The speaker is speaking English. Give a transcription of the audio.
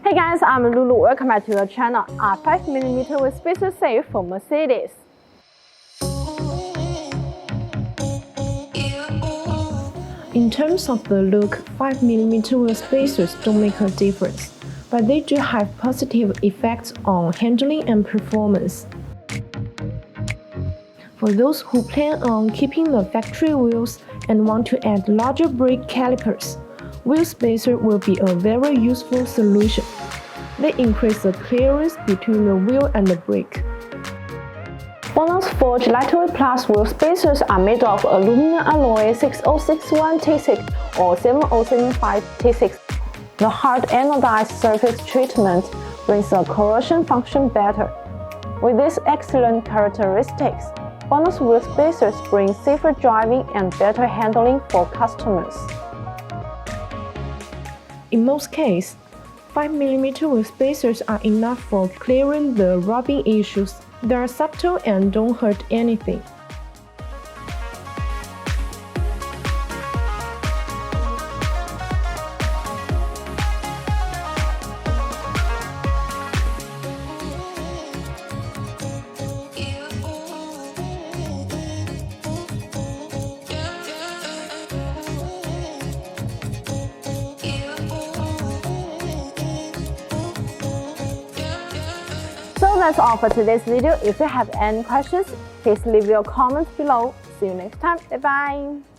Hey guys, I'm Lulu. Welcome back to the channel. Are 5mm wheel spacers safe for Mercedes? In terms of the look, 5mm wheel spacers don't make a difference, but they do have positive effects on handling and performance. For those who plan on keeping the factory wheels and want to add larger brake calipers, wheel spacer will be a very useful solution. They increase the clearance between the wheel and the brake. BONOSS Forged Lightweight Plus wheel spacers are made of aluminum alloy 6061T6 or 7075T6. The hard anodized surface treatment brings the corrosion function better. With these excellent characteristics, BONOSS wheel spacers bring safer driving and better handling for customers. In most cases, 5mm wheel spacers are enough for clearing the rubbing issues. They are subtle and don't hurt anything. So that's all for today's video. If you have any questions, please leave your comments below. See you next time. Bye bye.